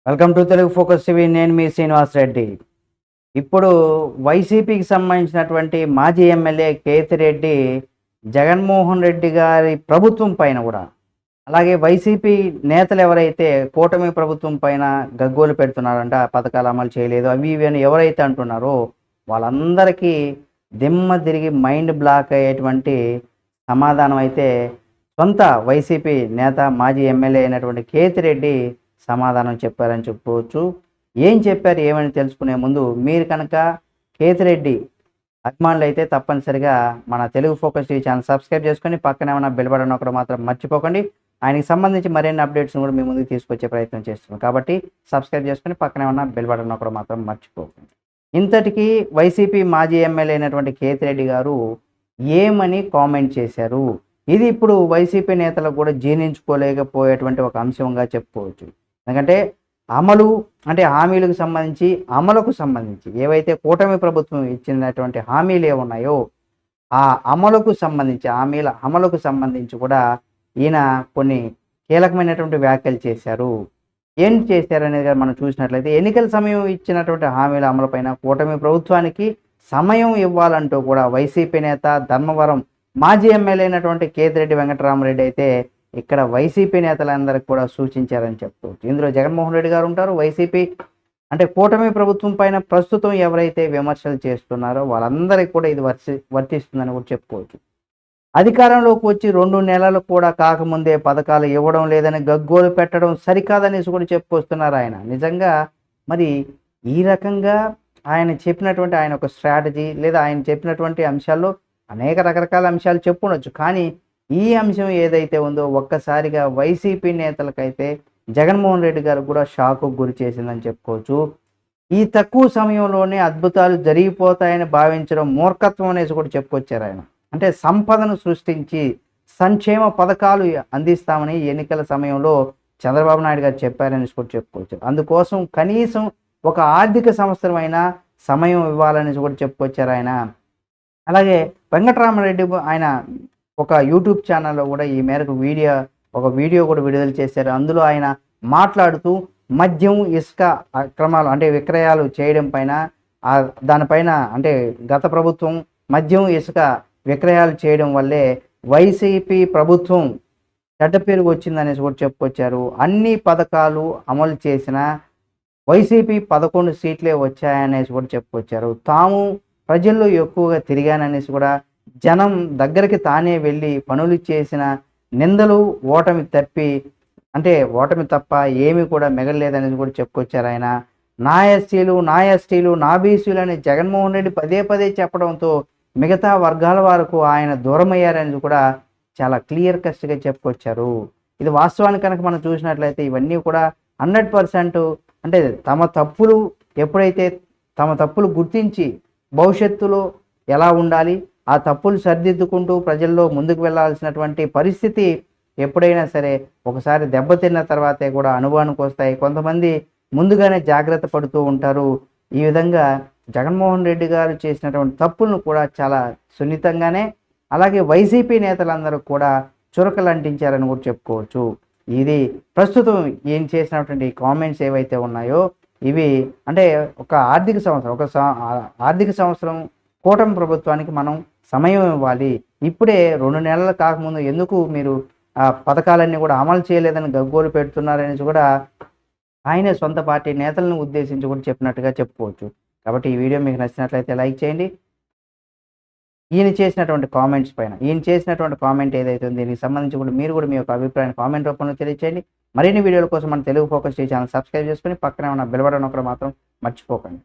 Welcome to Telugu focus TV. నేను మీ శ్రీనివాస్ రెడ్డి. ఇప్పుడు వైసీపీకి సంబంధించినటువంటి మాజీ ఎమ్మెల్యే కేతిరెడ్డి జగన్మోహన్ రెడ్డి గారి ప్రభుత్వం పైన కూడా, అలాగే వైసీపీ నేతలు ఎవరైతే కూటమి ప్రభుత్వం పైన గగ్గోలు పెడుతున్నారంట, పథకాలు అమలు చేయలేదు అవి ఇవి అని ఎవరైతే అంటున్నారో వాళ్ళందరికీ దిమ్మ తిరిగి మైండ్ బ్లాక్ అయ్యేటువంటి సమాధానం అయితే సొంత వైసీపీ నేత మాజీ ఎమ్మెల్యే అయినటువంటి కేతిరెడ్డి సమాధానం చెప్పారని చెప్పుకోవచ్చు. ఏం చెప్పారు ఏమని తెలుసుకునే ముందు మీరు కనుక కేతిరెడ్డి అభిమానులు అయితే తప్పనిసరిగా మన Telugu focus TV channel subscribe చేసుకొని పక్కన ఏమైనా బెల్ బటన్ ఒకటి మాత్రం మర్చిపోకండి. ఆయనకి సంబంధించి మరిన్ని అప్డేట్స్ని కూడా మీ ముందుకు తీసుకొచ్చే ప్రయత్నం చేస్తున్నాం కాబట్టి సబ్స్క్రైబ్ చేసుకొని పక్కన ఏమైనా బెల్ బటన్ ఒకటి మాత్రం మర్చిపోకండి. ఇంతటికీ వైసీపీ మాజీ ఎమ్మెల్యే అయినటువంటి కేతిరెడ్డి గారు ఏమని కామెంట్ చేశారు, ఇది ఇప్పుడు వైసీపీ నేతలకు కూడా జీర్ణించుకోలేకపోయేటువంటి ఒక అంశంగా చెప్పుకోవచ్చు. ఎందుకంటే హామీలకు సంబంధించి అమలుకు సంబంధించి ఏవైతే కూటమి ప్రభుత్వం ఇచ్చినటువంటి హామీలు ఏమున్నాయో ఆ హామీల అమలుకు సంబంధించి కూడా ఈయన కొన్ని కీలకమైనటువంటి వ్యాఖ్యలు చేశారు. ఏం చేశారు అనేది మనం చూసినట్లయితే, ఎన్నికల సమయం ఇచ్చినటువంటి హామీల అమలుపైన కూటమి ప్రభుత్వానికి సమయం ఇవ్వాలంటూ కూడా వైసీపీ నేత ధర్మవరం మాజీ ఎమ్మెల్యే అయినటువంటి కేతిరెడ్డి వెంకటరామరెడ్డి అయితే ఇక్కడ వైసీపీ నేతలందరికీ కూడా సూచించారని చెప్పుకోవచ్చు. ఇందులో జగన్మోహన్ రెడ్డి గారు ఉంటారు. వైసీపీ కూటమి ప్రభుత్వం పైన ప్రస్తుతం ఎవరైతే విమర్శలు చేస్తున్నారో వాళ్ళందరికీ కూడా ఇది వర్తిస్తుందని కూడా చెప్పుకోవచ్చు. అధికారంలోకి వచ్చి 2 నెలలు కూడా కాకముందే పథకాలు ఇవ్వడం లేదని గగ్గోలు పెట్టడం సరికాదనేసి కూడా చెప్పుకొస్తున్నారు ఆయన. నిజంగా మరి ఈ రకంగా ఆయన చెప్పినటువంటి ఆయన ఒక స్ట్రాటజీ లేదా ఆయన చెప్పినటువంటి అంశాల్లో అనేక రకరకాల అంశాలు చెప్పుండొచ్చు. కానీ ఈ అంశం ఏదైతే ఉందో ఒక్కసారిగా వైసీపీ నేతలకైతే జగన్మోహన్ రెడ్డి గారు కూడా షాకు గురి చేసిందని చెప్పుకోవచ్చు. ఈ తక్కువ సమయంలోనే అద్భుతాలు జరిగిపోతాయని భావించడం మూర్ఖత్వం అనేసి కూడా చెప్పుకొచ్చారు ఆయన. సంపదను సృష్టించి సంక్షేమ పథకాలు అందిస్తామని ఎన్నికల సమయంలో చంద్రబాబు నాయుడు గారు చెప్పారని కూడా చెప్పుకోవచ్చు. అందుకోసం కనీసం ఒక ఆర్థిక సంవత్సరమైన సమయం ఇవ్వాలని కూడా చెప్పుకొచ్చారు ఆయన. అలాగే వెంకటరామరెడ్డి ఆయన ఒక యూట్యూబ్ ఛానల్లో కూడా ఈ మేరకు వీడియో కూడా విడుదల చేశారు. అందులో ఆయన మాట్లాడుతూ మద్యం ఇసుక అక్రమాలు విక్రయాలు చేయడం పైన దానిపైన గత ప్రభుత్వం మద్యం ఇసుక విక్రయాలు చేయడం వల్లే వైసీపీ ప్రభుత్వం చెడ్డ పేరు వచ్చిందనేసి కూడా చెప్పుకొచ్చారు. అన్ని పథకాలు అమలు చేసిన వైసీపీ 11 సీట్లే వచ్చాయనేసి కూడా చెప్పుకొచ్చారు. తాము ప్రజల్లో ఎక్కువగా తిరిగాననేసి కూడా, జనం దగ్గరికి తానే వెళ్ళి పనులు చేసిన నిందలు ఓటమి తప్ప ఏమీ కూడా మిగలలేదనేది కూడా చెప్పుకొచ్చారు ఆయన. నా ఎస్టీలు నా బీసీలు అని జగన్మోహన్ రెడ్డి పదే పదే చెప్పడంతో మిగతా వర్గాల వరకు ఆయన దూరమయ్యారనేది కూడా చాలా క్లియర్ కస్ట్గా చెప్పుకొచ్చారు. ఇది వాస్తవానికి కనుక మనం చూసినట్లయితే ఇవన్నీ కూడా 100% తమ తప్పులు గుర్తించి భవిష్యత్తులో ఎలా ఉండాలి, ఆ తప్పులు సరిదిద్దుకుంటూ ప్రజల్లో ముందుకు వెళ్లాల్సినటువంటి పరిస్థితి ఎప్పుడైనా సరే ఒకసారి దెబ్బతిన్న తర్వాతే కూడా అనుభవానికి వస్తాయి. కొంతమంది ముందుగానే జాగ్రత్త పడుతూ ఉంటారు. ఈ విధంగా జగన్మోహన్ రెడ్డి గారు చేసినటువంటి తప్పులను కూడా చాలా సున్నితంగానే, అలాగే వైసీపీ నేతలందరూ కూడా చురకలు అంటించారని కూడా చెప్పుకోవచ్చు. ఇది ప్రస్తుతం ఏం చేసినటువంటి కామెంట్స్ ఏవైతే ఉన్నాయో ఇవి ఒక ఆర్థిక సంవత్సరం కూటమి ప్రభుత్వానికి మనం సమయం ఇవ్వాలి. ఇప్పుడే 2 నెలలు కాకముందు ఎందుకు మీరు పథకాలన్నీ కూడా అమలు చేయలేదని గగ్గోలు పెడుతున్నారనేసి కూడా ఆయనే సొంత పార్టీ నేతలను ఉద్దేశించి కూడా చెప్పినట్టుగా చెప్పుకోవచ్చు. కాబట్టి ఈ వీడియో మీకు నచ్చినట్లయితే లైక్ చేయండి. ఈయన చేసినటువంటి కామెంట్ ఏదైతే ఉందో దీనికి సంబంధించి కూడా మీరు కూడా మీ యొక్క అభిప్రాయాన్ని కామెంట్ రూపంలో తెలియచేయండి. మరిన్ని వీడియోల కోసం మన Telugu focus TV channel subscribe చేసుకొని పక్కనే ఉన్న బెల్ బటన్ ఒకటి మాత్రం మర్చిపోకండి.